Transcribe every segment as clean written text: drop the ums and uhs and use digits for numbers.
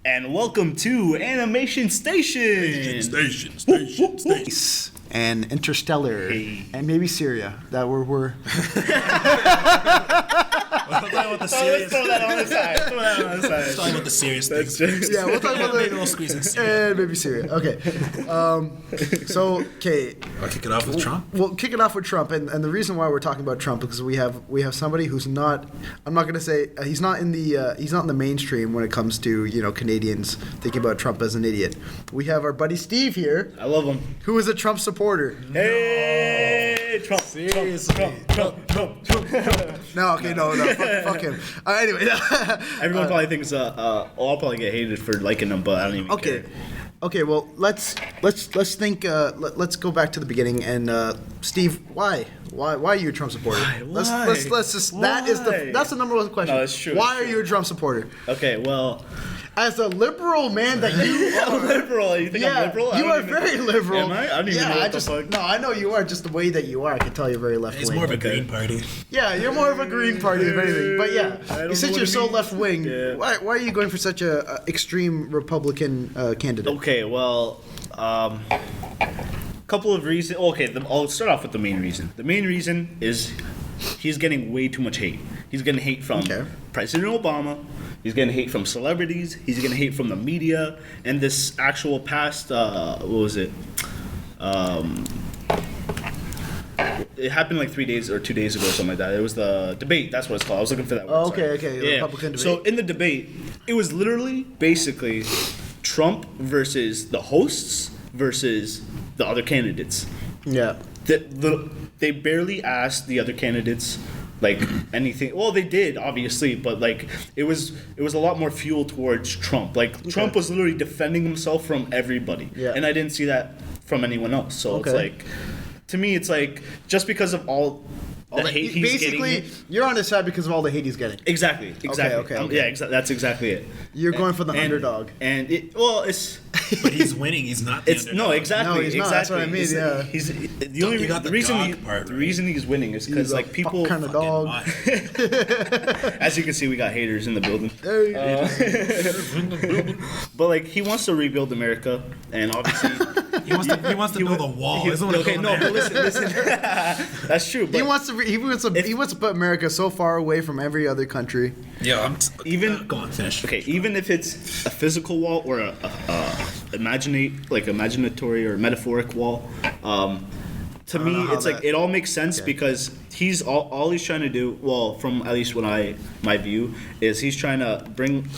And welcome to Animation Station. Station. And Interstellar, and maybe Syria. That we're Talking about the serious. Throw that on the side. Talking about the serious things. yeah, we'll talk about Maybe the we'll squeeze in Syria. and maybe Syria. Okay, okay. I'll kick it off with Trump. We'll kick it off with Trump, and the reason why we're talking about Trump is because we have somebody who's not. I'm not going to say he's not in the mainstream when it comes to Canadians thinking about Trump as an idiot. We have our buddy Steve here, I love him. who is a Trump supporter. Hey, Trump. Seriously. Trump. No, okay, no, fuck him. Anyway, Everyone probably thinks I'll probably get hated for liking him, but I don't even okay. care. Okay, well, let's think. Let's go back to the beginning. And Steve, why are you a Trump supporter? Why? Let's just. That's the number one question. No, it's true, Why it's are you a Trump supporter? Okay, well, As a liberal man that you are. I'm liberal. You think I'm liberal? You are very liberal. Am I? I don't even know what the fuck. No, I know you are. Just the way that you are, I can tell you're very left wing. He's more of a Green Party. Yeah, you're more of a Green Party if anything. But yeah, I don't since know you're what so it means. left wing, Yeah. why are you going for such a extreme Republican candidate? Okay, well, couple of reasons. Okay, I'll start off with the main reason. The main reason is he's getting way too much hate. He's getting hate from President Obama. He's getting hate from celebrities. He's getting hate from the media. And this actual past, what was it? It happened like 3 days or 2 days ago or something like that. It was the debate. That's what it's called. I was looking for that word. Oh, sorry. okay. The Republican debate. So in the debate, it was literally basically Trump versus the hosts versus the other candidates. Yeah. They barely asked the other candidates like anything. Well, they did obviously, but like it was a lot more fuel towards Trump. Like Trump was literally defending himself from everybody, and I didn't see that from anyone else. So it's like, to me, it's like just because of all the hate he's basically, getting. you're on his side because of all the hate he's getting. Exactly. Okay. Yeah, that's exactly it. You're going for the underdog. And it's. But he's winning. He's not the underdog. No, exactly. No, he's not. That's what I mean. Yeah. He's the only You got the reason dog part, the right? reason he's winning is because He's a like people. kind of dog. As you can see, we got haters in the building. But like he wants to rebuild America, and obviously He wants to build a wall. He doesn't want to okay, build no, but America. listen. That's true. But He wants to put America so far away from every other country. Yeah, even go on, finish. Okay, even if it's a physical wall or a imaginatory or metaphoric wall, to me know how it's like that- it all makes sense because he's all he's trying to do. Well, from at least my view is he's trying to bring,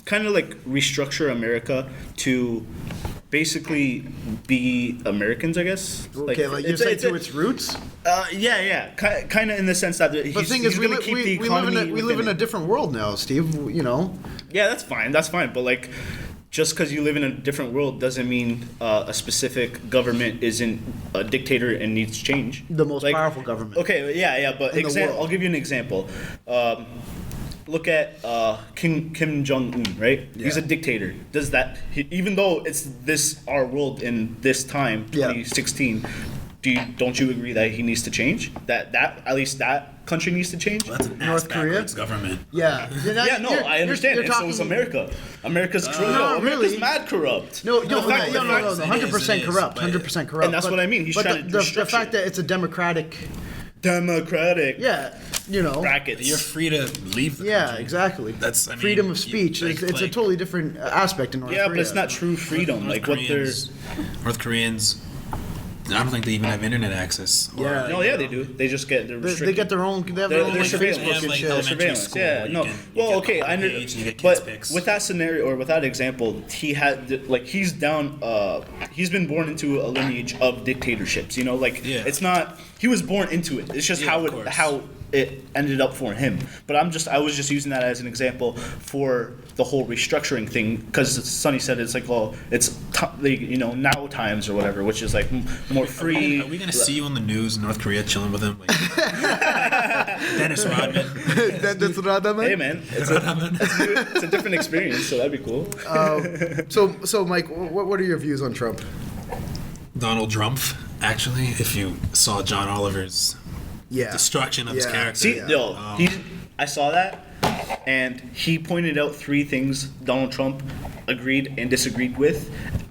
kind of like restructure America to basically be Americans, I guess. Okay, like you're saying to its roots. Kind of in the sense that But the thing is, we live in a different world now, Steve. You know. Yeah, that's fine. But like, just because you live in a different world doesn't mean a specific government isn't a dictator and needs change. The most powerful government. Okay, yeah. But in the world. I'll give you an example. Look at Kim Jong-un, right? Yeah. He's a dictator. Even though it's our world in this time, 2016, don't you agree that he needs to change? That at least that country needs to change? Well, that's an North Korea? backwards government. Yeah. I understand. And so is America. America's corrupt. no, America's really. mad corrupt. No, The fact- 100% corrupt. 100% corrupt. And that's what I mean. He's trying to the restructure fact that it's a democratic, brackets. You're free to leave the Yeah, country. exactly. That's freedom of speech. It's a totally different aspect in North Korea. But it's not true freedom. North Koreans, I don't think they even have internet access. Yeah. No, yeah, they do. They just get They get their own. They have their own They're like, surveillance. Facebook They have, and like, shit. elementary surveillance. school Yeah, where you no. can- you Well, get okay, the I whole under, page and you get kids' but pics. with that scenario or with that example, he had like he's down. He's been born into a lineage of dictatorships. Yeah. It's not. He was born into it. It's just Yeah, of course. how it ended up for him. But I was just using that as an example for the whole restructuring thing because Sonny said it's like, well, it's now times or whatever, which is like more free. Are we gonna see you on the news in North Korea chilling with him? Like, Dennis Rodman. That's what I meant. Hey man, it's a different experience, so that'd be cool. So Mike, what are your views on Trump? Donald Trump, actually, if you saw John Oliver's destruction of his character. See, I saw that, and he pointed out three things Donald Trump agreed and disagreed with,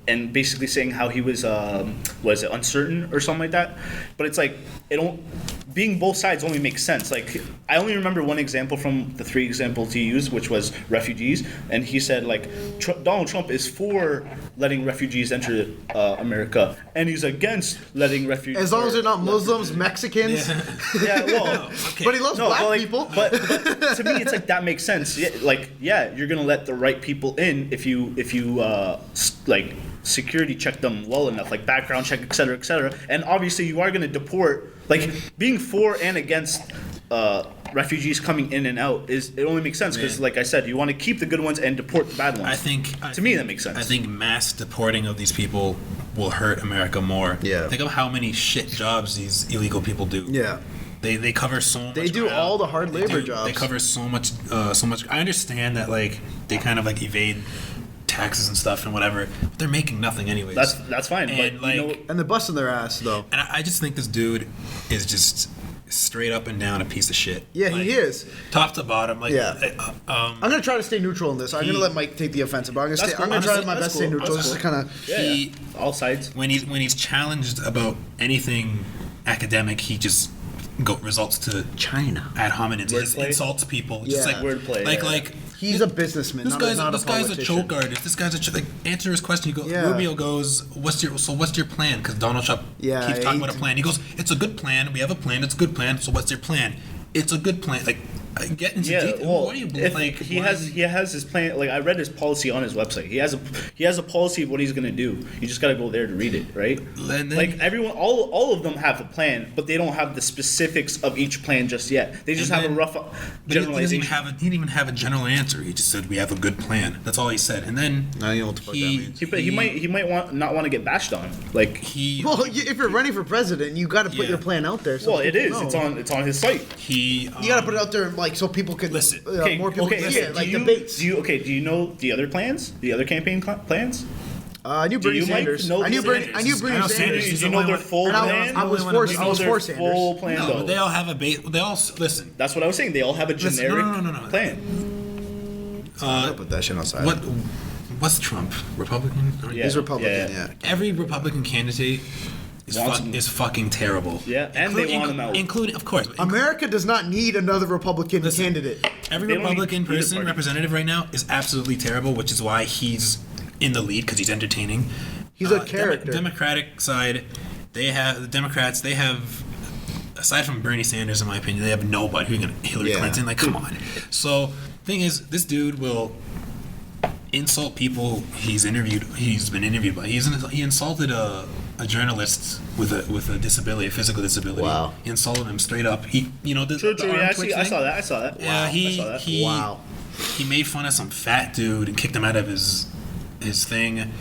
and basically saying how he was uncertain or something like that. But it's like it don't. Being both sides only makes sense. Like I only remember one example from the 3 examples he used, which was refugees, and he said like Donald Trump is for letting refugees enter America, and he's against letting refugees. As long as they're not Muslims, Mexicans. Yeah, well, Okay. But he loves black people. But to me, it's like that makes sense. Yeah, like you're gonna let the right people in if you like security check them well enough, like background check, et cetera, and obviously you are gonna deport. Like being for and against refugees coming in and out it only makes sense because, like I said, you want to keep the good ones and deport the bad ones. To me that makes sense. I think mass deporting of these people will hurt America more. Yeah. Think of how many shit jobs these illegal people do. Yeah. They cover so much. They do ground. all the hard labor jobs. They cover so much. I understand that like they kind of like evade taxes and stuff and whatever, but they're making nothing anyways. That's fine. And but like, And they're busting their ass though. and I just think this dude is just straight up and down a piece of shit. Yeah, like, he is. top to bottom. Like, Yeah. I'm gonna try to stay neutral in this. I'm gonna let Mike take the offensive, but I'm That's cool. gonna try Honestly, my that's best to stay cool. neutral, That's just to kind of. he all sides. when he's challenged about anything academic, he just results to China. ad hominem. He just Wordplay? insults people. Just Yeah. like Wordplay, Like yeah. like. He's a businessman, This not guy's a this politician. guy's a choke artist. This guy's like answer his question. He goes, Yeah. Rubio goes, what's your plan? Because Donald Trump Yeah, keeps talking about a he- plan. He goes, it's a good plan. We have a plan. It's a good plan. So what's your plan? It's a good plan. Like get into Yeah, detail. well, What are you if like? he why- has his plan. Like I read his policy on his website. He has a policy of what he's gonna do. You just gotta go there to read it, right? And then- Like everyone, all of them have a plan, but they don't have the specifics of each plan just yet. They just And have then- a rough But he doesn't generalization. he didn't even have a general answer. He just said we have a good plan. That's all he said. And then I don't know what the fuck that means. He might not want to get bashed on. Like he Well, if you're running for president, you got to put Yeah. your plan out there. So well, it people is. know. It's on his site. he You got to put it out there, like so people can Listen. more people can see listen, it, like do you, debates. Do you know the other plans? The other campaign plans? I knew Do Bernie you, Mike, Sanders. know I knew Sanders? Bernie. I knew I Bernie know Sanders. Sanders. Do He's you the know only their one- full And plan? I was only one forced. who I was Their forced full Sanders. plan no, though. but they all have a base. They all listen. That's what I was saying. They all have a Listen, generic no. plan. I'll put that shit outside. What's Trump? Republican? Yeah. He's Republican. Yeah. Yeah. Every Republican candidate Wants him. is fucking terrible. Yeah, and they want him out. Including, of course, America does not need another Republican candidate. every They don't Republican need either person, party. representative right now is absolutely terrible, which is why he's in the lead because he's entertaining. He's a character. Democratic side, the Democrats. They have, aside from Bernie Sanders, in my opinion, they have nobody. Who can Hillary Yeah. Clinton? Like, come on. So, thing is, this dude will insult people he's been interviewed by. He insulted a journalist with a disability, a physical disability. Wow. He insulted him straight up. The True. arm Yeah, twitch I thing? saw that. I saw that. Yeah, I saw that. Wow. He made fun of some fat dude and kicked him out of his thing.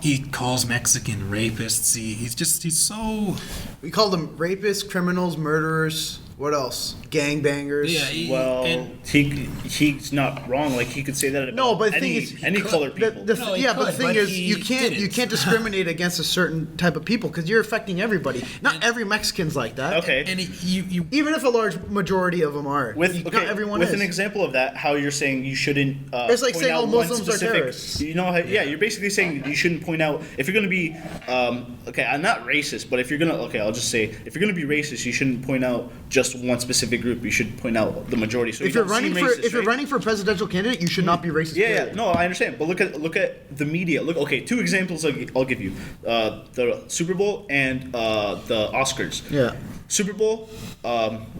He calls Mexican rapists. He's so We call them rapists, criminals, murderers. What else? Gangbangers. yeah. Well, he's not wrong. Like he could say that about No, but the thing any, is, any colored people. No, he but the could, thing but is, he you can't didn't. discriminate against a certain type of people because you're affecting everybody. Not every Mexican's like that. Okay. And you Even if a large majority of them are. With not everyone with is. an example of that, how you're saying you shouldn't. It's like point saying out all one Muslims are specific- terrorists. You know, how, yeah, you're basically saying you shouldn't point out if you're going to be. Okay, I'm not racist, but if you're gonna, okay, I'll just say if you're going to be racist, you shouldn't point out just one specific group. You should point out the majority. So If you you're don't seem running for racist, if you're right? running for a presidential candidate, you should not be racist. Yeah, yeah, period. no, I understand, but look at the media. Look, okay, two examples I'll give you: the Super Bowl and the Oscars. Yeah. Super Bowl,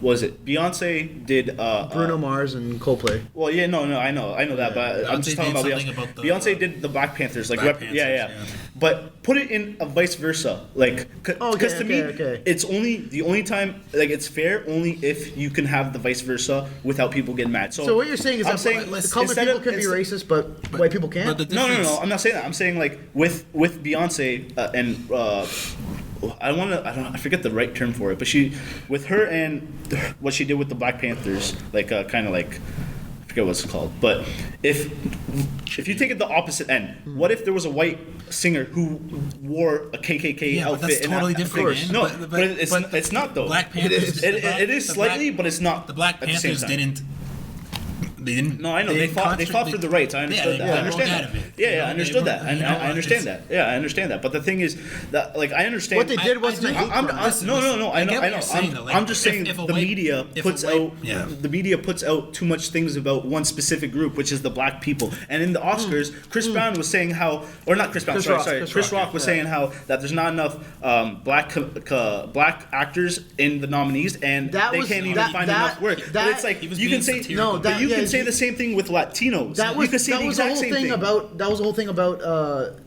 was it Beyonce did Bruno Mars and Coldplay. Well, yeah, no, I know that, but I'm Beyonce just talking did about something Beyonce. about the- Beyonce did the Black Panthers, like Black yeah, Panthers, yeah, yeah. But put it in a vice versa, like because to me, okay. it's only the only time like it's fair only if you can have the vice versa without people getting mad. So, So what you're saying is I'm that saying colored instead people of- can be instead- racist, but white people can't. But the No, difference, I'm not saying that. I'm saying like with Beyonce and I forget the right term for it, but with her and what she did with the Black Panthers, like kind of like I forget what it's called. But if you take it the opposite end, what if there was a white singer who wore a KKK Yeah, but outfit? that's and totally of different, course, man. no, But it's not though. Black Panthers. is. It is slightly, but it's not. The Black at the same Panthers time. didn't They didn't. No, I know they fought. They fought for the rights. I understood that. I understand that. Yeah, I understood that. I understand that. Yeah, I understand that. But the thing is that, like, I understand What they did wasn't. No. I know. I'm just saying the media puts out. The media puts out too much things about one specific group, which is the black people. And in the Oscars, Chris Brown was saying how, or not Chris Brown. Chris Rock was saying how that there's not enough black actors in the nominees, and they can't even find enough work. But it's like you can say say the same thing with Latinos. That was the whole thing about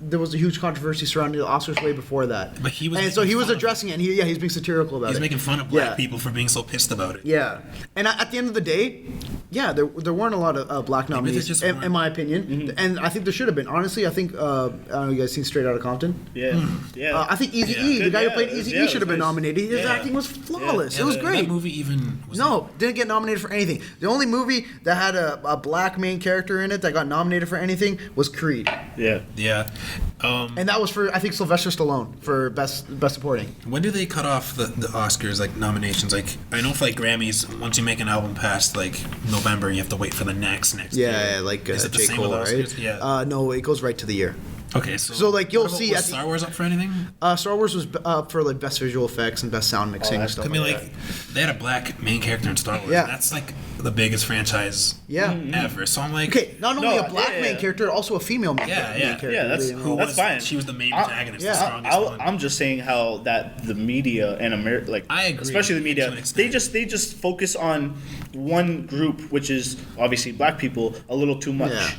there was a huge controversy surrounding the Oscars way before that. But he was addressing it. And he's being satirical about it. He's making fun of black people for being so pissed about it. Yeah, and at the end of the day, there weren't a lot of black nominees, in my opinion, and I think there should have been. Honestly, I think I don't know, you guys seen Straight Outta Compton? Yeah. I think Eazy-E, the guy who played Eazy-E, should have been nominated. His acting was flawless. It was great. That movie even didn't get nominated for anything. The only movie that had a black main character in it that got nominated for anything was Creed. Yeah. And that was for, I think, Sylvester Stallone for best supporting. When do they cut off the Oscars, like, nominations? Like, I know for, like, Grammys, once you make an album past, like, November, you have to wait for the next year. Like Is it the J. same Cole, with right? Oscars? Yeah. No, it goes right to the year. Okay, so like you'll see. Was Star Wars up for anything? Star Wars was up for like best visual effects and best sound mixing and stuff. I mean, like they had a black main character in Star Wars. Yeah, that's like the biggest franchise. Ever. So I'm like, okay, not only a black main character, also a female main character. Yeah, that's fine. She was the main protagonist. The strongest one. I'm just saying how that the media and America, like I agree, especially the media, they just focus on one group, which is obviously black people, a little too much. Yeah.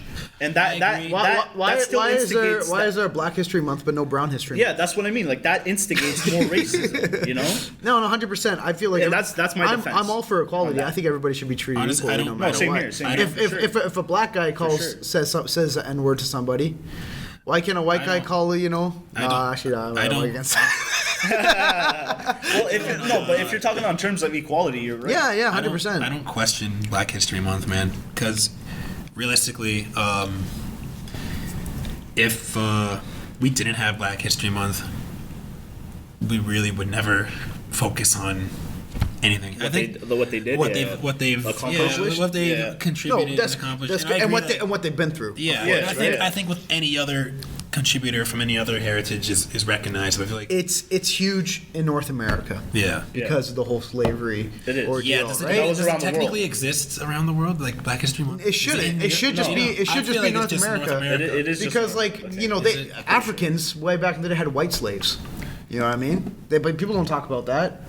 And why is there a Black History Month but no Brown History Month? Yeah, that's what I mean. Like that instigates more racism, you know? No, 100%. I feel like that's my defense. I'm all for equality. I think everybody should be treated equally, no matter what. Same here. If a black guy says the N-word to somebody, why can't a white guy call I don't against that. Well, if you're talking on terms of equality, you're right. Yeah, 100%. I don't question Black History Month, man, because realistically, if we didn't have Black History Month, we really would never focus on anything. What they've accomplished, what they've contributed and accomplished, and what they've been through. I think with any other contributor from any other heritage is recognized. I feel like it's huge in North America. Because of the whole slavery ordeal. Does it technically exist around the world, like Black History Month? It shouldn't. It should just be North America. It is because they Africans way back in the day had white slaves. You know what I mean? But people don't talk about that.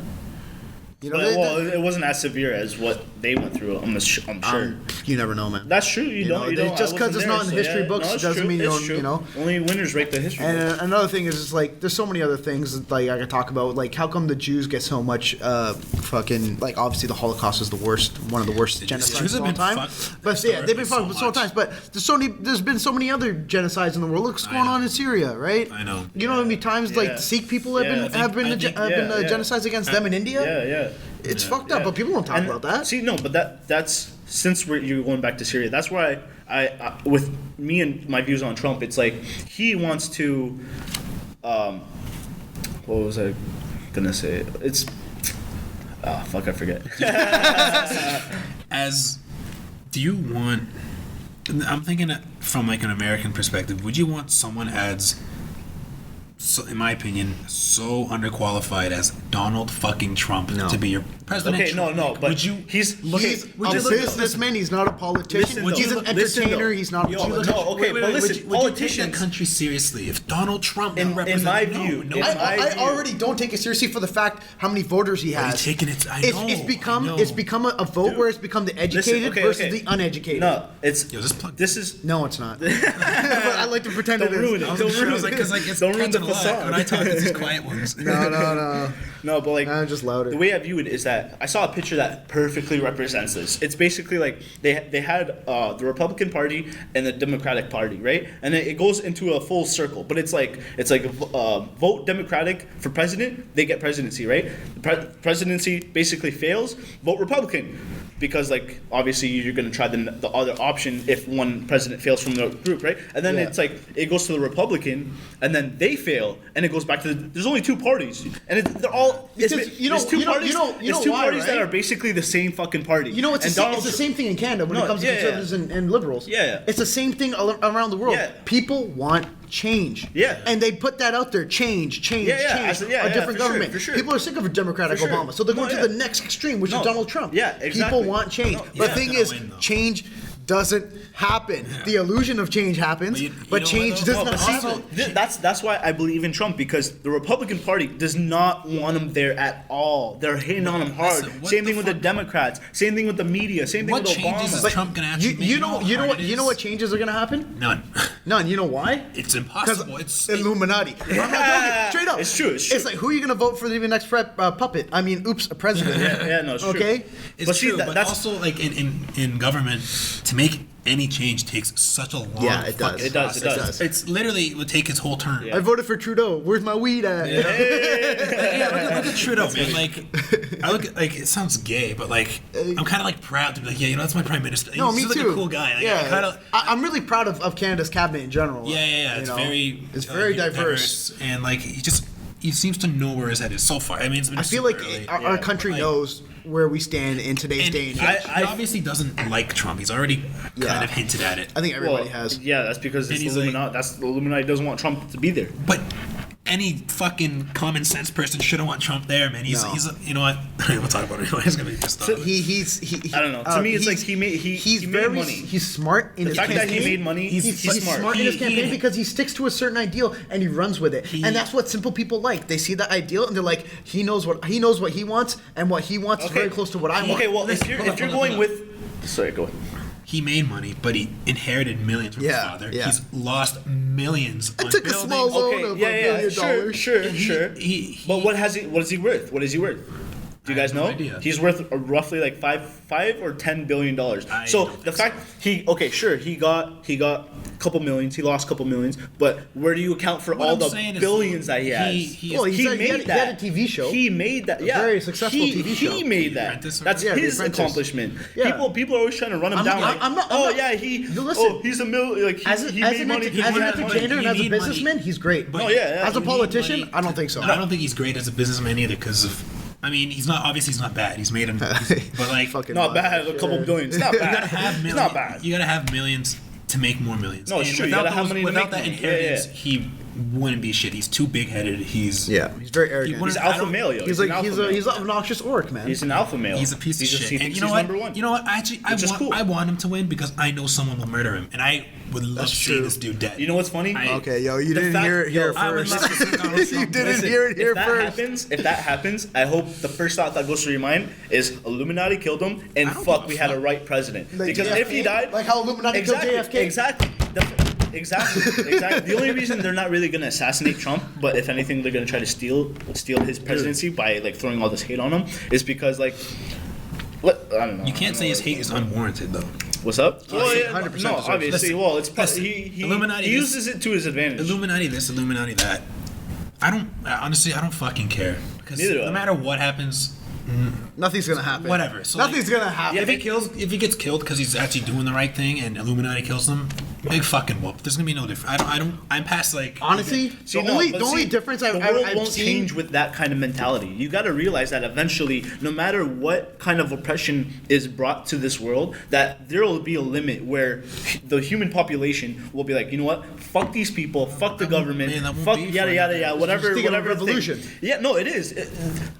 It wasn't as severe as what they went through. I'm sure. You never know, man. That's true. You don't. Just because it's not in the history books doesn't mean you don't. You know. Only winners write the history. And another thing is, like, there's so many other things that, like, I could talk about. Like, how come the Jews get so much fucking, like, obviously the Holocaust is one of the worst genocides of all time. But they've been fucked so many times. But there's been so many other genocides in the world. Look what's going on in Syria, right? I know. You know how many times like Sikh people have been genocides against them in India? Yeah. It's fucked up, but people don't talk about that. See, no, but that's since you're going back to Syria. That's where I with me and my views on Trump. It's like he wants to. What was I gonna say? It's. I forget. Do you want? I'm thinking from like an American perspective. Would you want someone in my opinion, so underqualified as Donald fucking Trump to be your president? Okay, no, but he's a businessman. He's not a politician. He's an entertainer. He's not. Politicians. Would you take that country seriously if Donald Trump in my view? I already don't take it seriously for the fact how many voters he has. It's become a vote where it's become the educated versus the uneducated. No, it's not. But I like to pretend it is. Don't ruin it. Don't ruin the facade. When I talk, it's these quiet ones. No, but like I'm just louder. The way I view it is that I saw a picture that perfectly represents this. It's basically like they had the Republican Party and the Democratic Party, right? And then it goes into a full circle. But it's like vote Democratic for president, they get presidency, right? The presidency basically fails, vote Republican. because like obviously you're going to try the other option if one president fails from the group, right? And then it's like it goes to the Republican, and then they fail, and it goes back to there's only two parties, and they're all Because there's two parties why, that right? are basically the same fucking party. You know, it's the same thing in Canada when it comes to conservatives and liberals. Yeah. It's the same thing around the world. Yeah. People want change. Yeah. And they put that out there, change, a different government. for sure. People are sick of a democratic For sure. Obama, so they're going No, to the next extreme, which is No. Donald Trump. Yeah, exactly. People want change. No. But Yeah, the thing gonna is, win, though. change doesn't happen. The illusion of change happens, But but you know change what, does though? not But see, happen. that's why I believe in Trump, because the Republican Party does not want him there at all. They're hating on him hard. Listen, what Same the thing with the fuck- Democrats. Same thing with the media. Same thing What with changes Obama. is Trump gonna actually make? You know what changes are going to happen? None. None. You know why? It's Because impossible. It's Illuminati. I'm not joking. Straight up. It's true, it's true. It's like, who are you going to vote for the next puppet? I mean, oops, a president. Yeah, no, it's true. Okay? It's But see, true, but that's- also like in government, to make any change takes such a long Yeah, it does. fucking It does, it process. does. It's literally it would take its whole term. I voted for Trudeau. Where's my weed at? Yeah, look at Trudeau, man. Like, I look at, like, it sounds gay, but like, I'm kind of like proud to be like, yeah, you know, that's my prime minister. No, He's me just, too. like a cool guy. Like, yeah, kind of. I'm really proud of Canada's cabinet in general. Yeah. You It's know? it's very diverse. and like he seems to know where his head is so far. I mean, it's been I feel like super early. our country like- knows where we stand in today's And day and he, age. he obviously doesn't like Trump. He's already Yeah. kind of hinted at it. I think everybody Well, has. Yeah, that's because it's And he's Illuminati. That's the Illuminati doesn't want Trump to be there. But any fucking common sense person shouldn't want Trump there, man. He's No. you know what? We'll talk about it. He's gonna be pissed off. He I don't know. To me, it's like he made very money. He's smart in his fact campaign. that he made money, He's smart. smart in his He- campaign he- because he sticks to a certain ideal and he runs with it. And that's what simple people like. They see that ideal and they're like, he knows what he wants, and what he wants is very close to what I want. Okay, well, if you're hold on, going hold on. with, sorry, go ahead. He made money, but he inherited millions from his Yeah, father. yeah. He's lost millions on took a buildings. small loan of $1 million. Sure. But what is he worth? What is he worth? Do you I guys have no know? idea. He's worth roughly like five or $10 billion. I So don't the think fact he got a couple millions, he lost a couple millions, but where do you account for What all I'm the saying is billions that he has? Well, he he made had that. a TV show. He made that. Yeah, very successful TV show. He made The that. Apprentice or That's whatever? Yeah, The his Apprentice. accomplishment. Yeah. People are always trying to run him I'm down. not- Like, I'm not- listen. listen. He's a like he, As he an made money. entertainer and as a He made businessman, money. he's great. But- Oh, yeah. As a He made politician, money. I don't think so. No, I don't think he's great as a businessman either. Because of, I mean, he's not bad. He's made him, but like, Fucking Not lie. bad. A couple billions. Not you gotta bad. have It's millions. not bad. You gotta have millions to make more millions. No, it's And true. You Without, gotta have money to without make that money. inheritance, Yeah. he wouldn't be shit. He's too big headed. He's Yeah, he's very He arrogant. wouldn't- He's I alpha don't- male, yo. He's an like alpha he's male. an obnoxious orc, man. He's an alpha male. He's a piece of He shit. He And thinks you know he's what? number one. You know what? Actually, Which is cool. I want him to win because I know someone will murder him, and I would love That's to see true. this dude dead. You know what's funny? Okay, yo, you The didn't fact- hear it here yo, I would first. love to see Donald You Trump didn't dead. hear it here if that first. if that happens, I hope the first thought that goes through your mind is Illuminati killed him, and I don't fuck, give a we had a fuck. right president. Like Because if he JFK? died, Like how Illuminati killed JFK? Exactly. Exactly. The only reason they're not really gonna assassinate Trump, but if anything, they're gonna try to steal his presidency by like throwing all this hate on him, is because like, I don't know. You can't say his hate is unwarranted though. What's up? Well, yeah, 100% no, deserves it. obviously. Listen, Well, it's listen, he Illuminati he this- uses it to his advantage. Illuminati this, Illuminati that. Honestly, I don't fucking care because Neither do I. no matter what happens, Nothing's gonna happen. whatever. So Nothing's like, gonna happen. If he gets killed because he's actually doing the right thing and Illuminati kills him, big fucking whoop. There's gonna be no difference. I'm past like. Honestly, See, the no, only but the only see, difference the world I've won't seen. change with that kind of mentality. You got to realize that eventually, no matter what kind of oppression is brought to this world, that there will be a limit where the human population will be like, you know what? Fuck these people. Fuck the government. man, that won't fuck be yada for- yada yada. Whatever. Just think of a Whatever. thing. revolution. Yeah. No, it is.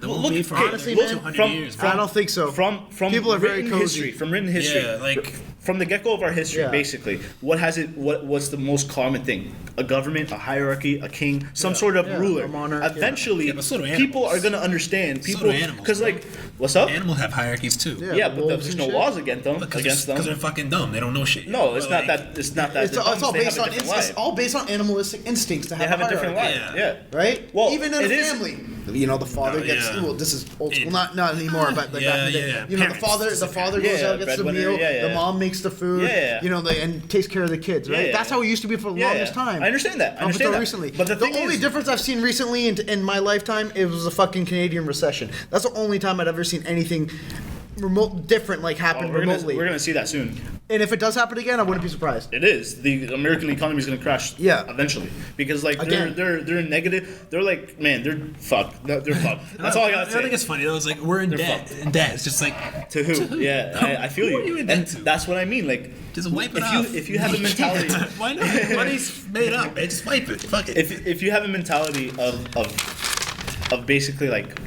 won't be for honestly, look, man, 200 years, I don't think so. From People are very written cozy. history, from written history, Yeah, like- from the get-go of our history, Yeah. basically, what's the most common thing? A government, a hierarchy, a king, some sort of Yeah, ruler. a monarch, yeah. Eventually, Yeah, but so do people animals. are gonna understand. So do People, animals, because bro. like, what's up? Animals have hierarchies too. Yeah. Yeah, but wolves there's and no shit. laws against them. Because they're fucking dumb. They don't know shit. No, But it's not like, that. It's not that. It's they're all dumb, they based have a on different it's life. all based on animalistic instincts to have They have a different hierarchy. life. Yeah. Yeah. Right? Well, Even in a it is- family. You know, the father No, gets yeah. well, this is old school, Yeah. not anymore, but like Yeah, back in the day. yeah. You know, Parents, the father Yeah, goes out, gets the breadwinner, meal, yeah. the mom makes the food, Yeah. you know, and takes care of the kids, right? Yeah. That's how it used to be for the Yeah, longest yeah. time. I understand that. I Up understand until that. recently. But the thing only is- difference I've seen recently in my lifetime, it was the fucking Canadian recession. That's the only time I'd ever seen anything different, like happen remotely. We're gonna see that soon. And if it does happen again, I wouldn't be surprised. It is. The American economy is going to crash. Yeah. Eventually, because like Again. they're negative. They're like, man, they're fucked. They're fucked. That's all I gotta say. I think it's funny. It was like we're in debt. fucked. In debt. It's just like To who? Yeah, I feel Who you. are you in debt And to? that's what I mean. Like, just wipe it if off. you have a mentality, Why not? Money's made up, man. Just wipe it. Fuck it. if you have a mentality of basically like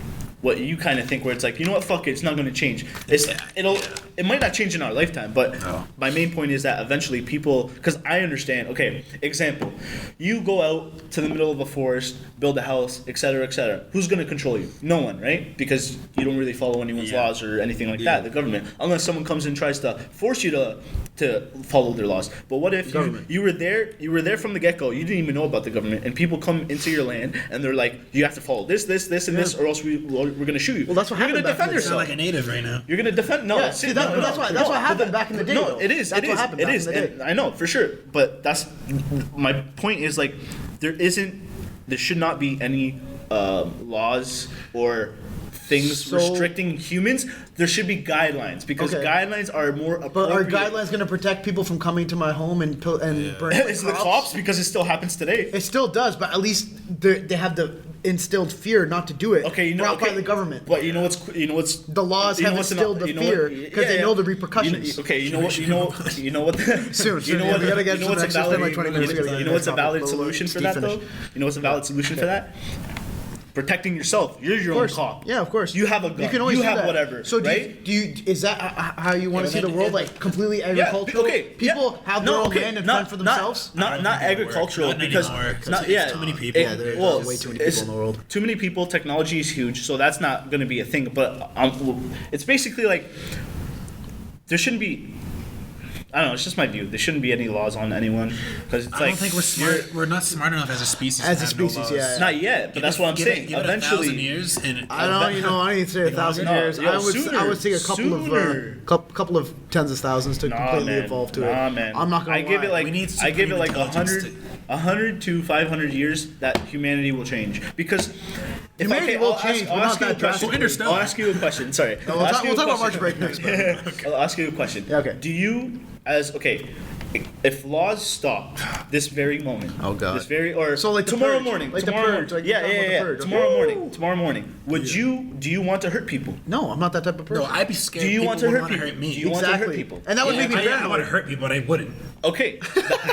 what you kind of think, where it's like, you know what, fuck it, it's not going to change. It might not change in our lifetime, but my main point is that eventually people, because I understand. Okay, example, you go out to the middle of a forest, build a house, etc., etc. Who's going to control you? No one, right? Because you don't really follow anyone's laws or anything like that. The government, unless someone comes and tries to force you to follow their laws. But what if you were there from the get-go, you didn't even know about the government, and people come into your land and they're like, you have to follow this, and this, or else we're going to shoot you. Well, that's what You're happened going to back defend in the Sound yourself. like a native right now. You're going to defend. No, Yeah, see, that's what happened back in the day. No, though. it is. That's It what is. happened It back is. in the day. And I know for sure, but that's my point. Is like there should not be any laws or things restricting humans. There should be guidelines, because guidelines are more appropriate. But are guidelines going to protect people from coming to my home and burning It's the cops, because it still happens today. It still does, but at least they have the instilled fear not to do it. Okay, brought by the government. But you know what's The laws have instilled the fear because they know the repercussions. You know what? Soon, You know what? we gotta get You know to what's the a next valid? like 20 minutes. We gotta get You to know the what's a next valid topic. solution for Steve that, finish. though? You know what's a valid solution for that? Protecting yourself. You're your own cop. Yeah, of course. You have a gun. You can always You do have that. whatever. So right? do you? Is that how you want to see the world? Like completely agricultural? People have their own land and fend for themselves. Not think it would agricultural, work. Not because anymore, 'cause not it's too many people. Yeah, there's way too many people in the world. Too many people. Technology is huge, so that's not going to be a thing. But it's basically like there shouldn't be. I don't know. It's just my view. There shouldn't be any laws on anyone, because it's I like don't think we're smart. We're not smart enough as a species. As to a have no species, laws. yeah. Not yet, but that's what I'm saying. Give it Eventually, 1,000 years, and I don't know. I didn't say 1,000 No, years. yo, I would say a couple sooner. of couple of tens of thousands to completely evolve to it. Man. I'm not gonna I give it lie. like We need I give it supreme like intelligence 100 to 500 years that humanity will change, because if Humanity will change, but not that drastically. I'll ask you a question. Sorry. We'll talk about March break next. I'll ask you a question. Yeah, okay. Do you, if laws stop this very moment, Oh, God. this very or So, like the tomorrow Purge. morning, Like the tomorrow, Purge, like yeah, you're talking yeah, about the yeah, Purge. tomorrow Okay. morning, tomorrow morning, do you want to hurt people? No, I'm not that type of person. no, I'd be scared. Do you want to people hurt would wanna people? hurt me. Do you want to hurt Exactly. people? And that would make me I paranoid. want to hurt people, but I wouldn't. Okay,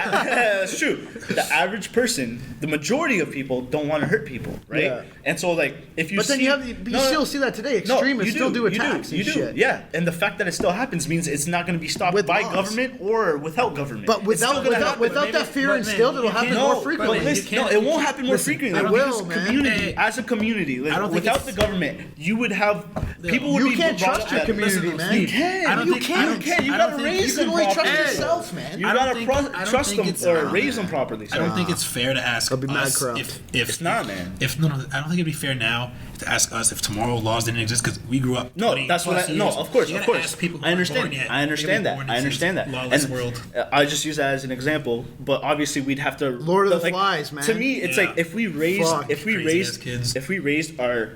that's true. The average person, the majority of people, don't want to hurt people, right? Yeah. And so, like, if you But then see, you still see that today. Extremists still do attacks you and do, shit. yeah. And the fact that it still happens means it's not going to be stopped With by laws. government or without government. But It's still gonna happen. without that fear but instilled, man, it'll you happen can't- more No, frequently. but listen, You can't- no, it won't happen more listen, frequently. it Because will, man. community, Hey, as a community, like, I don't think without it's- the government, you would have people would You be can't brought trust up your that- community, listen, man. Steve, You can. I don't You think- can. I You don't- can. You I gotta don't think- raise You them can only trust properly. yourself, man. You I don't gotta think- I don't trust think them it's- or raise them properly. I don't think it's fair to ask I'll be mad us corrupt. if It's not, man. If no, I don't think it'd be fair now to ask us if tomorrow laws didn't exist because we grew up. No, 20 that's what plus I. No, years. of course, You of gotta course. ask people who I aren't understand. born yet. I understand They that. were born I in understand this that. lawless world. I just use that as an example, but obviously we'd have to. Lord of but the Flies, man. To me, it's Yeah. like if we raised, Fuck. Crazy-ass kids. if we raised our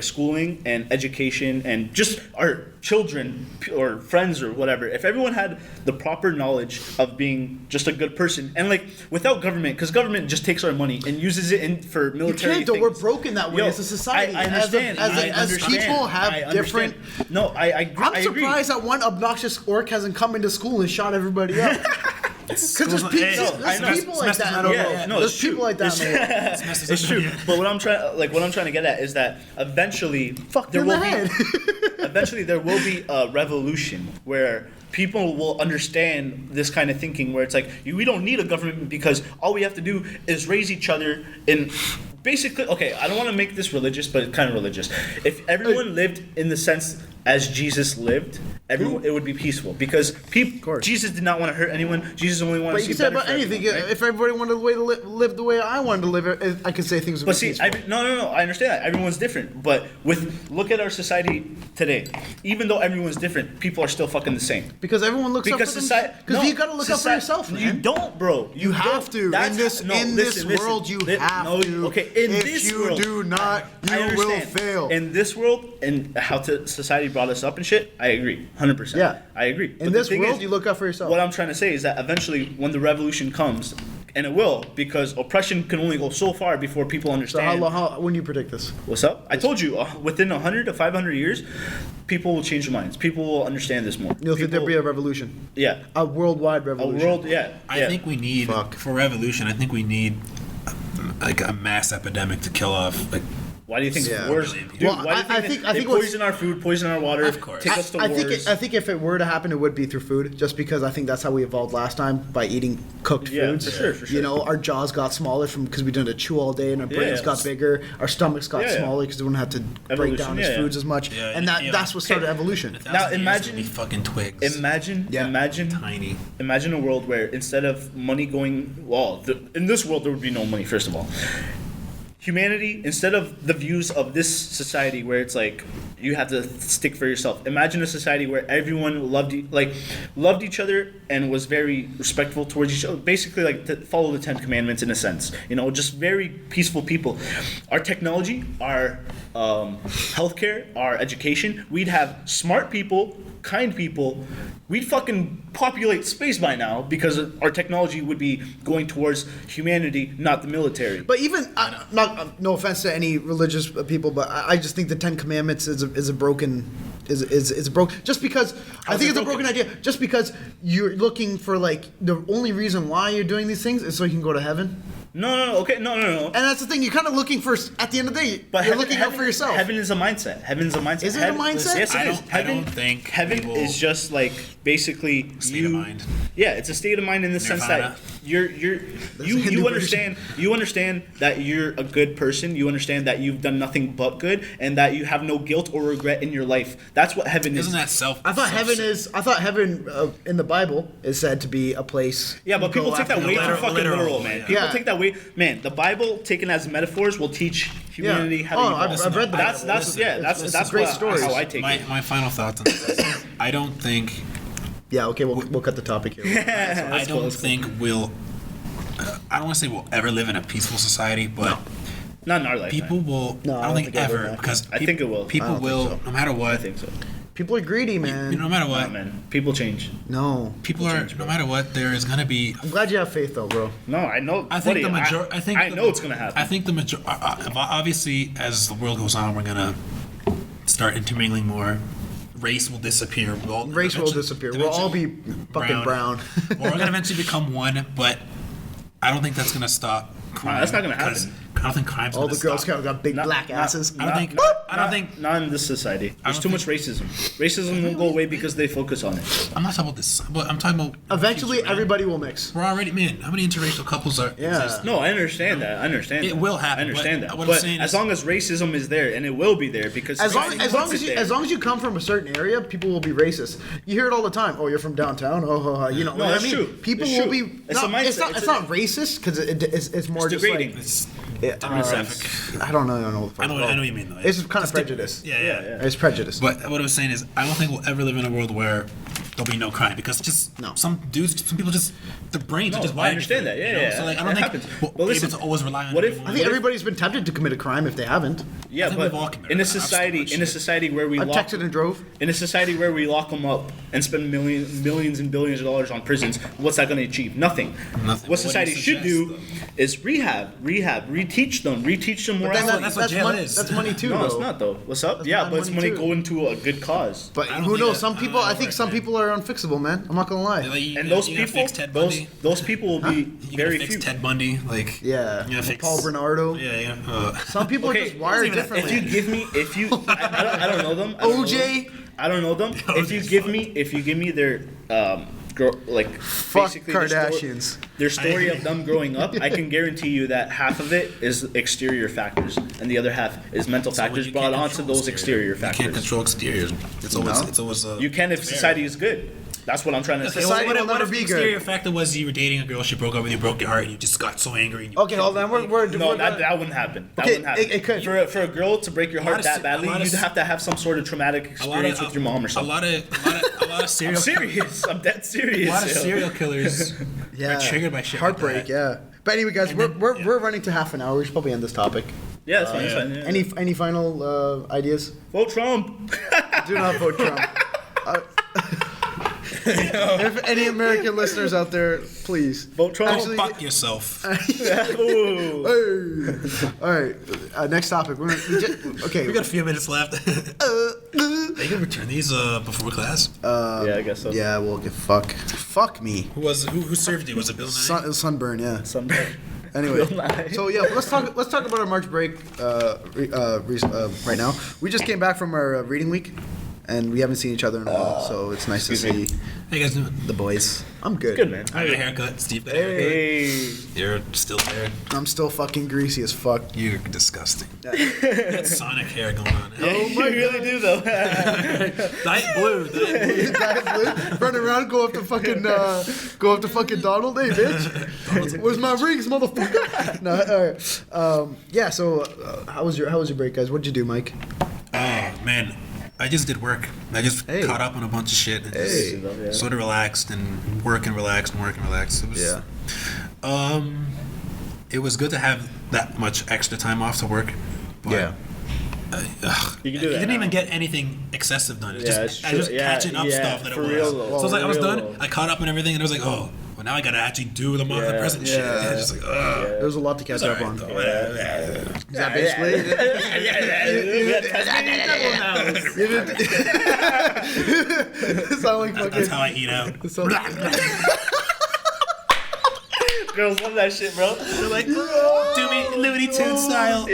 schooling and education and just our children or friends or whatever, if everyone had the proper knowledge of being just a good person and like without government, because government just takes our money and uses it for You military. can't, though. things. We're broken that way Yo, as a society. I understand. As people have different. No, I I'm agree. surprised that one obnoxious orc hasn't come into school and shot everybody up. Because there's people, Hey, there's I know. people like that. in the Yeah, world. no, There's it's true. people like that. in the world. It's true, but what I'm trying to get at is that eventually Fuck you in the head. eventually there will be a revolution where people will understand this kind of thinking, where it's like we don't need a government because all we have to do is raise each other in. Basically, okay, I don't want to make this religious, but it's kind of religious. If everyone lived in the sense as Jesus lived, everyone, it would be peaceful, because course. Jesus did not want to hurt anyone. Jesus only wanted But to you see can say better about for anything. everyone, right? If everybody wanted to live the way I wanted to live, I could say things would But be see, peaceful. no, I understand that. Everyone's different. But look at our society today. Even though everyone's different, people are still fucking the same. Because everyone looks Because up for society. themselves. Because you got to look up for yourself, man. You don't, bro. You have to. In this world, you have to. Okay, in if this you world, do not, I you will understand. fail. In this world, and how society brought us up and shit, I agree, 100%. Yeah. I agree. In this world, you look out for yourself. What I'm trying to say is that eventually, when the revolution comes, and it will, because oppression can only go so far before people So understand. when do you predict this? What's up? I told you, within 100 to 500 years, people will change their minds. People will understand this more. You'll think there'll People- be a revolution, Yeah. a worldwide A revolution. world, yeah. I yeah. think we need Fuck. for revolution. I think we need like a mass epidemic to kill off like. Why do you think Yeah. wars? Well, Dude, Well, why do you I think think- they I think what's- poison our food, poison our water, Of course. take us to I wars? think if it were to happen, it would be through food, just because I think that's how we evolved last time, by eating cooked Yeah, foods. for sure, for sure. You know, our jaws got smaller because we didn't chew all day, and our brains Yeah. got bigger. Our stomachs got Yeah, yeah. smaller because we wouldn't have to break Evolution, down yeah, as yeah. foods as much, Yeah, and yeah. that's what started evolution. Now imagine- be fucking twigs. Imagine, Yeah. imagine, Tiny. imagine a world where instead of money going, in this world there would be no money. First of all, humanity, instead of the views of this society where it's like you have to stick for yourself. Imagine a society where everyone loved each other and was very respectful towards each other. Basically, like to follow the 10 Commandments in a sense. You know, just very peaceful people. Our technology, our healthcare, our education, we'd have smart people, kind people. We'd fucking populate space by now because our technology would be going towards humanity, not the military. But even no offense to any religious people, but I just think the Ten Commandments is a broken. Is broken just because I think it's a broken idea. Just because you're looking for like the only reason why you're doing these things is so you can go to heaven. No, okay, no. And that's the thing. You're kind of looking for at the end of the day. But You're looking out for yourself. Heaven is a mindset. Heaven is a mindset. Is it a mindset? Yes, it I is. don't think heaven we will- is just like basically State of mind. Yeah, it's a state of mind in the sense Nirvana. that you Hindu understand that you're a good person. You understand that you've done nothing but good, and that you have no guilt or regret in your life. That's what heaven is. Isn't that self? I thought heaven in the Bible is said to be a place. Yeah, but you people go take that after way the too Lord. fucking literal, man. yeah. People Yeah. take that way, man. The Bible, taken as metaphors, will teach humanity how to Oh, evolve. I've read the That's Bible. that's yeah. That's It's that's great what- stories. how I take my, it. my final thoughts on this. I don't think. Yeah, okay, we'll cut the topic here. I don't think we'll. I don't want to say we'll ever live in a peaceful society, but Not in our lifetime. people will. No, I don't think it will, ever man. because I think it will. People I don't will, think so. no matter what. I think so. People are greedy, man. No matter what, Nah, man. People change. No. people are. No matter what, there is gonna be. I'm glad you have faith, though, bro. No, I know. I think buddy, the major. I think I the- know it's gonna happen. I think the major. Obviously, as the world goes on, we're gonna start intermingling more. Race will disappear. Race will disappear. We'll all be fucking brown. We're gonna eventually become one, but I don't think that's gonna stop crime. that's not gonna happen. 'cause I don't think crime's All gonna the Girl stop. Scouts got big black asses. I don't think. I don't think. Not in this society. There's don't too much racism. Racism won't go away because they focus on it. I'm not talking about this. But I'm talking about. Eventually, future, man. everybody will mix. We're already, man. How many interracial couples are? Yeah. exist? No, I understand that. I understand. It that. will happen, I understand but that. what I'm But saying as is- long as racism is there, and it will be there, because As long society as puts it you come from a certain area, people will be racist. You hear it all the time. Oh, you're from downtown. Oh, you know. No, what that's I mean? true. People It's will true. be. It's a mindset. It's not racist because it's more It's just degrading. like. It's Yeah, demographic. I don't know. What the I fuck know it's what called. you mean though. It's kind of Just prejudice. Yeah. Yeah. It's prejudice. But what I was saying is, I don't think we'll ever live in a world where there'll be no crime because just No. some people just their brains are just I wired. understand that. different, Yeah, you know? yeah. So like, I It don't think happens. we'll But be listen, able to always rely on. what if- everyone. I think everybody's been tempted to commit a crime if they haven't. Yeah, I think but we've all committed in a crimes. I've society, stolen in a shit. society where we I've lock, texted and drove. in a society where we lock them up and spend millions and billions of dollars on prisons, what's that going to achieve? Nothing. Nothing. What What do society you should do is rehab, reteach them Then morality. that's what jail money, is. that's money too, No, though. it's not though. What's up? That's Yeah, my but it's money money too. going to a good cause. But I don't who think knows? that- Some I people, don't know I think right, some man. people are unfixable, man. I'm not gonna lie. Like, you- And those you gotta people, fix Ted Bundy. those people will be You very gotta few. fix Ted Bundy, like Yeah, You gotta fix Paul Bernardo. Yeah. Some people are just wired even a- differently. If you give me, I don't know them. OJ. I don't know them. If you give me their like Fuck basically their story- Kardashians. their story of them growing up, I can guarantee you that half of it is exterior factors, and the other half is mental factors You brought can't onto control those exterior You can't factors. control exteriors. It's always. You can if society is good. That's what I'm trying to say. Society will what never if be the good. exterior factor was you were dating a girl, she broke up with you, broke your heart, and you just got so angry. And you Okay, hold on. We're No, that wouldn't happen. That Okay, wouldn't happen. it could. For a girl to break your heart of that se- badly, a lot of you'd se- have to have some sort of traumatic experience with your mom or something. A lot of serial I'm serious. I'm dead serious. A lot of yo. serial killers Yeah. are triggered by shit Heartbreak, like that. yeah. But anyway, guys, And we're then- we're running to half an hour. We should probably end this topic. Yeah, that's fine. That's fine. Yeah. Any final ideas? Vote Trump. Do not vote Trump. If any American listeners out there, please Vote Trump. Actually- Fuck yourself. Ooh. Hey. All right. Next topic. Okay. We got a few minutes left. Are you gonna return these before class? Yeah, I guess so. Yeah. Well, fuck me. Who served you? Was it Bill Nye? Sunburn. Yeah. Someday. Anyway, Bill Nye. so yeah, let's talk about our March break right now. We just came back from our reading week, and we haven't seen each other in a while, so it's nice to Excuse see me. How you guys doing? the boys. I'm good. Good, man. I got a haircut. Steve got a haircut. Hey. You're still there. I'm still fucking greasy as fuck. You're disgusting. You got Sonic hair going on. Yeah, you really do, though. Diet blue. Diet blue. Running around, go up to fucking Donald. Hey, bitch, where's my rings, motherfucker? No, all right. Yeah. So, how was your break, guys? What'd you do, Mike? Oh man, I just did work. I just Hey. caught up on a bunch of shit and Hey. just sort of relaxed and work and relaxed and work and relaxed. It was, it was good to have that much extra time off to work. But Yeah. You can do I that didn't now. even get anything excessive done. It's Yeah, just, it's I true. was Yeah, catching up yeah, stuff that it for was. real, So though. I was like, I was For done. real. I caught up on everything, and I was like, oh, well, now I gotta actually do the Yeah, present shit. yeah. And it's just like, ugh. There's a lot to catch up on. It's all Is right, though. that basically? We got Tasmanian devil mouse. You didn't sound like That's fucking. how I eat out. Girls love that shit, bro. They're like, Do me Looney Tunes style.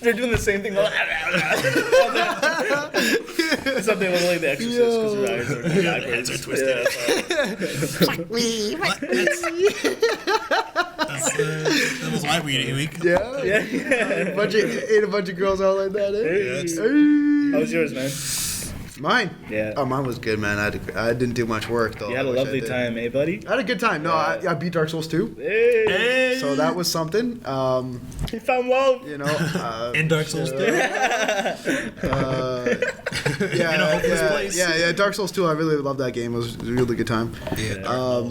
they're doing the same thing. Something with like the exorcist because their eyes are backwards. Heads are twisted. That was my reading week. Yeah. Yeah, yeah. Ate a bunch of girls out like that. Eh? Hey. Hey. How was yours, man? Mine. Yeah. Oh, mine was good, man. I didn't do much work though. You had a I wish I lovely did. time, eh, buddy? I had a good time. No, I beat Dark Souls 2. Hey. So that was something. He found love. You know. In Dark Souls 2. Yeah, In a hopeless place. yeah. Dark Souls 2. I really loved that game. It was a really good time. Yeah.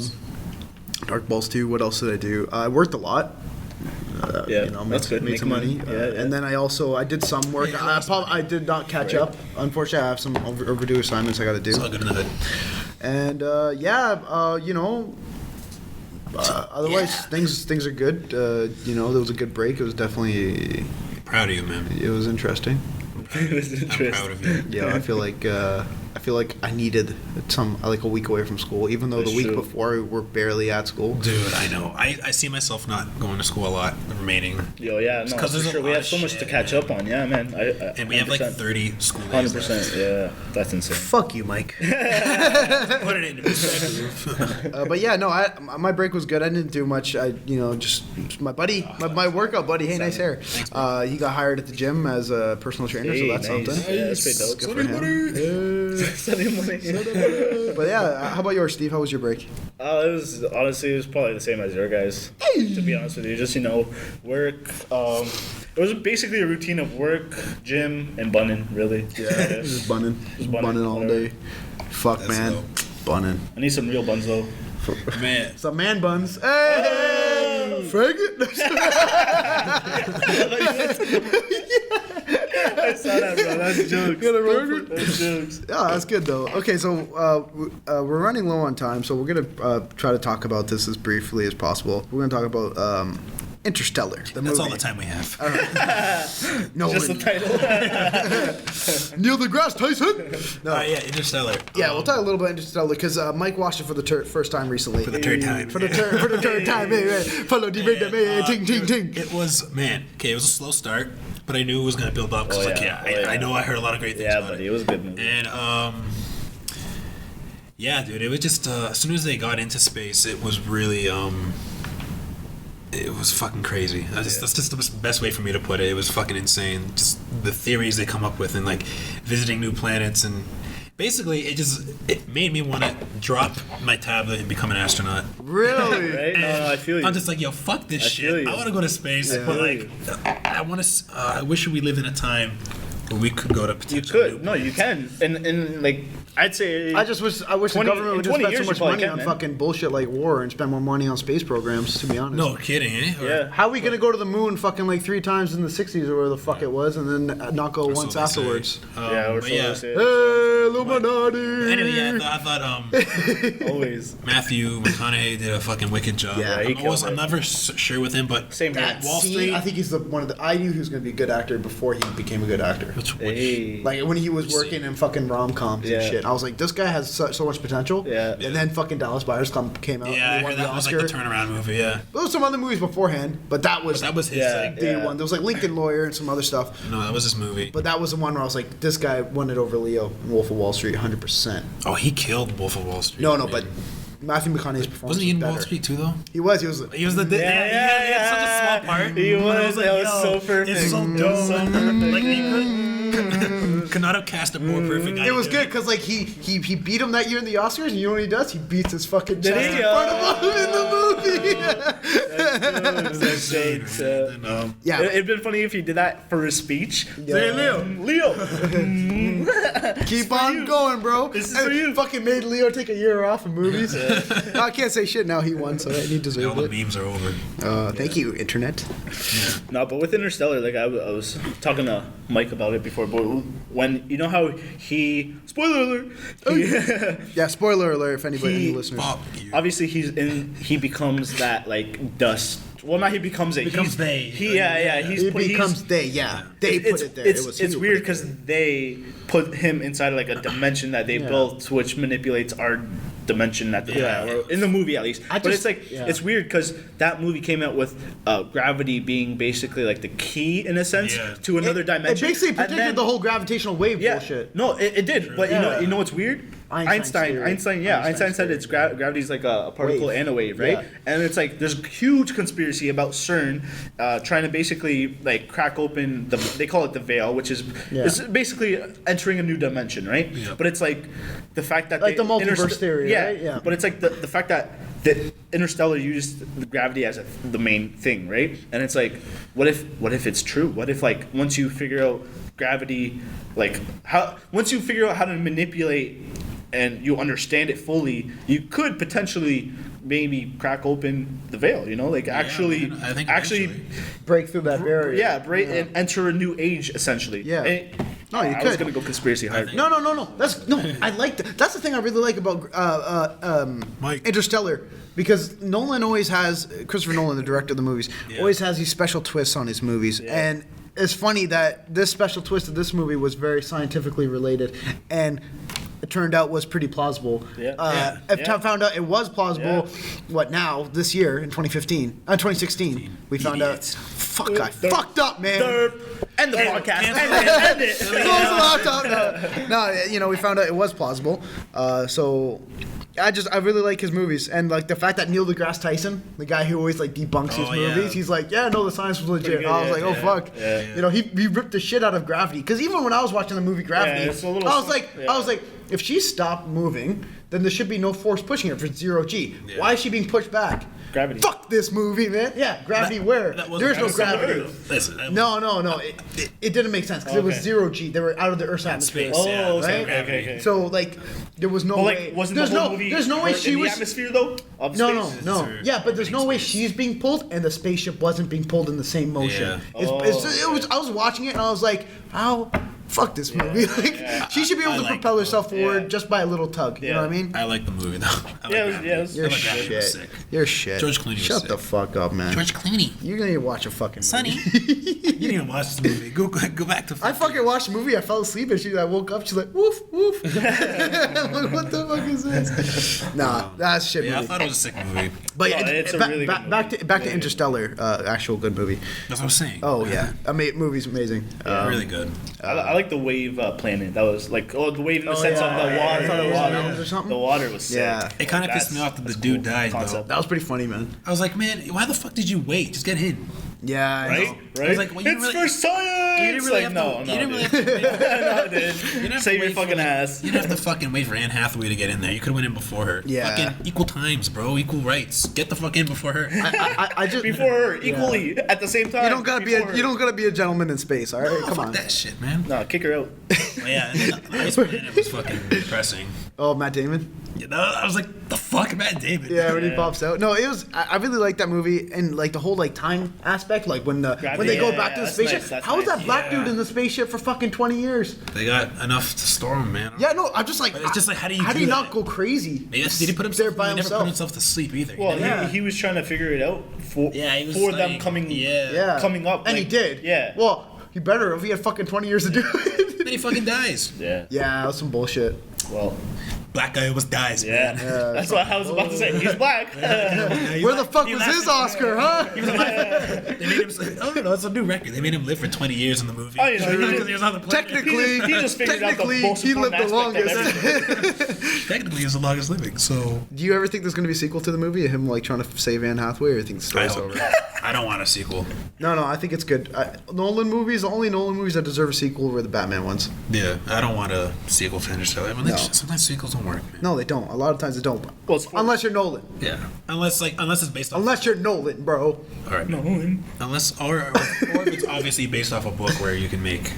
Dark Balls 2. What else did I do? I worked a lot. Yeah, you know, that's good. Made Make some money. money. Yeah. And then I did some work. I did not catch up. Unfortunately, I have some overdue assignments I got to do. It's all good in the hood. And you know. Otherwise, things are good. You know, there was a good break. It was definitely. Proud of you, man. It was interesting. It was I'm interesting. proud of you. Yeah, I feel like I needed a week away from school, even though That's the week true. before we're barely at school. Dude, I know. I see myself not going to school a lot, remaining. Yo, yeah, no, 'cause for there's a sure. We lot have of so much to shit, catch man. up on. Yeah, man. And we have like 100%. 30 school days. 100%. Yeah, that's insane. Fuck you, Mike. Put it into perspective. But yeah, no, my break was good. I didn't do much. Just my buddy, my workout buddy. Hey, nice hair. He got hired at the gym as a personal trainer, so Hey, that's nice. something. Yeah, that's pretty dope. Good for him. Sunday morning. But yeah, how about yours, Steve? How was your break? It was probably the same as your guys. To be honest with you, just work. It was basically a routine of work, gym, and bunning. Really. Yeah. Just bunning. Just bunning, Bunning all whatever. day. Fuck, That's man. dope. Bunning. I need some real buns though. Man. Some man buns. Hey! Faggot! I saw that, bro. That's jokes. Got a burger? That's jokes. Yeah, that's good though. Okay, so we're running low on time, so we're gonna try to talk about this as briefly as possible. We're gonna talk about Interstellar. The That's movie. all the time we have. No, Just the title. Neil deGrasse Tyson. No. Yeah, Interstellar. Yeah, we'll talk a little bit Interstellar because Mike watched it for the first time recently. For the third time. For the third time, hey, follow the rhythm, hey, ting ting ting. It was, man, okay, it was a slow start, but I knew it was going to build up because, I know I heard a lot of great things Yeah, about buddy, it. it was a good movie. And, yeah, dude, it was just, as soon as they got into space, it was really, it was fucking crazy. That's just the best way for me to put it. It was fucking insane. Just the theories they come up with and, like, visiting new planets and... Basically, it made me want to drop my tablet and become an astronaut. Really? Right? No, I feel you. I'm just like, yo, fuck this feel shit. you. I want to go to space, I but feel like, I want to. I wish we lived in a time where we could go to You potential. could. No, you can. And like I'd say I wish the 20 government would in just 20 spend so years, much you probably money can, on man. fucking bullshit like war and spend more money on space programs. To be honest. No kidding, eh? Or- Yeah. How are we gonna go to the moon fucking like 3 times in the 60s or where the fuck it was, and then not go or so once they say. afterwards? Yeah, we're But so yeah. say. Hey, Illuminati! Anyway, yeah, I thought Always. Matthew McConaughey did a fucking wicked job. Yeah, he killed I'm it. never sure with him, but Same here. That Wall scene, Street. I think he's one of the. I knew he was gonna be a good actor before he became a good actor. Which Hey. Like when he was working in fucking rom-coms and Yeah. shit, I was like, this guy has so much potential. Yeah. And then fucking Dallas Buyers came out. yeah, I and they won heard the that was Oscar. like the turnaround movie. Yeah, There was some other movies beforehand, but that was that was his. Yeah. Like, the one. There was like Lincoln Lawyer and some other stuff. no, that was his movie. But that was the one where I was like, this guy won it over Leo in Wolf of Wall Street, 100%. Oh, he killed Wolf of Wall Street. No, man. but Matthew McConaughey's performance wasn't he in was better. Wall Street too though? He was. He was the he had such a small part. He but I was. like, That was yo, so perfect. It's so It dope. was so perfect. Like he could not have cast a more perfect guy. It was to do good because like he beat him that year in the Oscars, and you know what he does? He beats his fucking Did chest he? in front of him in the movie. That's shades. And, Yeah. It'd been funny if he did that for his speech. Yeah. Say, Leo. Keep on going, bro. This is for you. Fucking made Leo take a year off of movies. No, I can't say shit now. He won, so he all deserved the it. memes are over. Thank you, internet. No, but with Interstellar, like I was talking to Mike about it before, but when you know how he spoiler alert, Yeah, spoiler alert if anybody, any listeners. Fuck you. obviously he becomes that like dust. Well, not he becomes it. Becomes he's, they. He yeah. He's It put- becomes they, yeah. They put it there. It's, It was he it's who weird put it because there. they put him inside of like a dimension that they Yeah. built, which manipulates our dimension at the Yeah. or in the movie at least. But it's like yeah. it's weird because that movie came out with gravity being basically like the key in a sense Yeah. to another It dimension. basically And predicted then- the whole gravitational wave yeah, bullshit. no, it did. But Yeah. you know what's weird? Einstein's theory. Einstein Einstein's said theory, it's gravity's like a particle Wave. and a wave, right? Yeah. And it's like there's huge conspiracy about CERN trying to basically like crack open they call it the veil, which is Yeah. it's basically entering a new dimension, right? Yeah. But it's like the fact that Like the multiverse theory, yeah, right? Yeah. But it's like the fact that Interstellar used the gravity as the main thing, right? And it's like, what if it's true? What if like once you figure out gravity, like once you figure out how to manipulate and you understand it fully, you could potentially maybe crack open the veil, you know, like actually, man, I think actually, eventually. Break through that barrier. yeah, break and enter a new age essentially. Yeah. And No, you I was could. gonna go conspiracy hard. No. I like that. That's the thing I really like about Mike. Interstellar, because Nolan always has Christopher Nolan, the director of the movies, always has these special twists on his movies, and it's funny that this special twist of this movie was very scientifically related, and it turned out was pretty plausible. Yeah. I found out it was plausible. What now? This year in 2016, we found out. Fuck, I fucked up, man. End the podcast. cancel End it. Close the laptop. No, we found out it was plausible. So I really like his movies, and like the fact that Neil deGrasse Tyson, the guy who always like debunks his Oh, yeah. movies, he's like, yeah, no, the science was legit. good, I was yeah, like, oh yeah, fuck, yeah. you know, he ripped the shit out of Gravity, because even when I was watching the movie Gravity, it's a little I was slow- like, yeah. if she stopped moving, then there should be no force pushing her for 0G. Why is she being pushed back? Gravity. Fuck this movie, man. Yeah, gravity. Where there's no gravity. Listen, that No. It didn't make sense because it was Okay. 0G. They were out of the Earth's atmosphere. space. Yeah, Oh, right? okay. So like, there was no But way. like, wasn't there's the whole no. movie There's no way in she the was. atmosphere though? Of No, space? Yeah, but there's no way she's being pulled and the spaceship wasn't being pulled in the same motion. Yeah. It was. I was watching it and I was like, how? Fuck this movie. Like, she should be able I to like propel it. herself forward Yeah. just by a little tug. You know Yeah. what I mean? I like the movie though. I like Yeah, Gravity. it was- You're I like Gravity. It was shit. sick. You're shit. George Clooney was Shut sick. the fuck up, man. George Clooney. You're gonna watch a fucking Sonny. movie. You didn't even watch the movie. Go back to. I fucking watched the movie. I fell asleep and I woke up. She's like, woof woof. I'm like, what the fuck is this? Nah, that's a shit Yeah, I movie. thought it was a sick movie. But No, it's a really good back to Interstellar, actual good movie. That's what I was saying. Oh yeah, movie's amazing. Really good. I like the wave planet. That was like the wave in the Oh, sense yeah. of the water. I thought it was water. mountains or something. The water was sick. Yeah. It kind of pissed me off that the dude died though. That was pretty funny, man. I was like, man, why the fuck did you wait? Just get in. Yeah, I Right? know. Right? I was like, well, you it's really- for science! You didn't really have no, to. no, You didn't really dude. have to. Wait. No, dude. You didn't have Save to your wait for, fucking like- ass. You didn't have to fucking wait for Anne Hathaway to get in there. You could have went in before her. Yeah. Fucking equal times, bro. Equal rights. Get the fuck in before her. I just Before her, equally, at the same time. you don't gotta before her. be a gentleman in space. All right, come Fuck on. that shit, man. No, kick her out. Yeah, and then the Ice Planet was fucking depressing. Oh, Matt Damon. Yeah, I was like, the fuck, Matt Damon? Yeah, when he pops out. No, it was. I really like that movie and like the whole like time aspect. Like when they go back to the that's spaceship. nice, that's How was nice. that black Yeah. dude in the spaceship for fucking 20 years? They got enough to store him, man. Yeah, no, I'm just like. But it's just like, how do you How do do you not that? go crazy? Did he put himself? there by he never himself? put himself to sleep either. Well, Yeah. he was trying to figure it out for Yeah, he was for them like- coming yeah. coming up, And he like, did. Yeah. Well, he better if he had fucking 20 years to do it. Then he fucking dies. Yeah. Yeah, that was some bullshit. Well. Black guy always dies, Yeah. man. That's what I was about to say. He's black. Where the fuck was his Oscar, huh? They made him. Oh no, it's a new record. They made him live for 20 years in the movie. Oh, you know, Because he was on the planet. Technically, He just figured out the technically, most he lived important the aspect of longest. Technically, he was the longest living. So Do you ever think there's going to be a sequel to the movie? Him like trying to save Anne Hathaway, or you think the story's over? I don't want a sequel. No, I think it's good. Nolan movies, the only Nolan movies that deserve a sequel were the Batman ones. Yeah, I don't want a sequel to Interstellar. I mean, No. sometimes sequels don't work, man. No, they don't. A lot of times they don't. Well, it's for- Unless you're Nolan. Yeah, unless it's based off. Unless you're Nolan, bro. All right. Unless or if it's obviously based off a book where you can make a sequel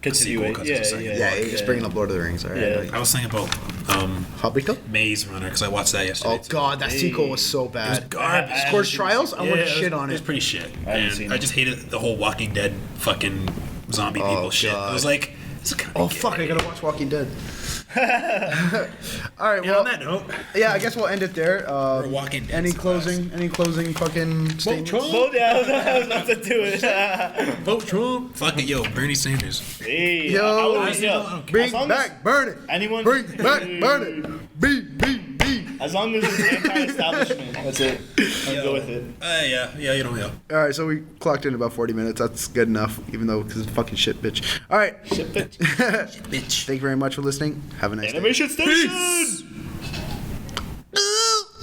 Continue it. 'cause Yeah, it's a second yeah. book. Yeah, you're just bringing up Lord of the Rings. All right. Yeah. I was thinking about Hobbit. Maze Runner because I watched that yesterday. Oh too. god, that sequel was so bad. garbage. Scorched Trials? I want to it was- shit on It was it. pretty shit. I haven't And seen I it. just hated the whole Walking Dead fucking zombie people shit. God. It was like, it's kind Oh fuck, I gotta watch Walking Dead. All right, Yeah, well, on that note, yeah, I guess we'll end it there. Walking Dead Any is the closing fucking statements? Well, yeah, I was about to do it. vote Trump. Fuck it, yo, Bernie Sanders. Hey, Yo, I would- honestly, yo, don't care. Bring as long back Bernie. anyone- Bring back Bernie. B. As long as it's anti-establishment, that's it. I'll go with it. Yeah, you don't know. All right, so we clocked in about 40 minutes. That's good enough, even though because it's fucking shit, bitch. All right. Shit, bitch. Bitch. Thank you very much for listening. Have a nice day. Animation Station.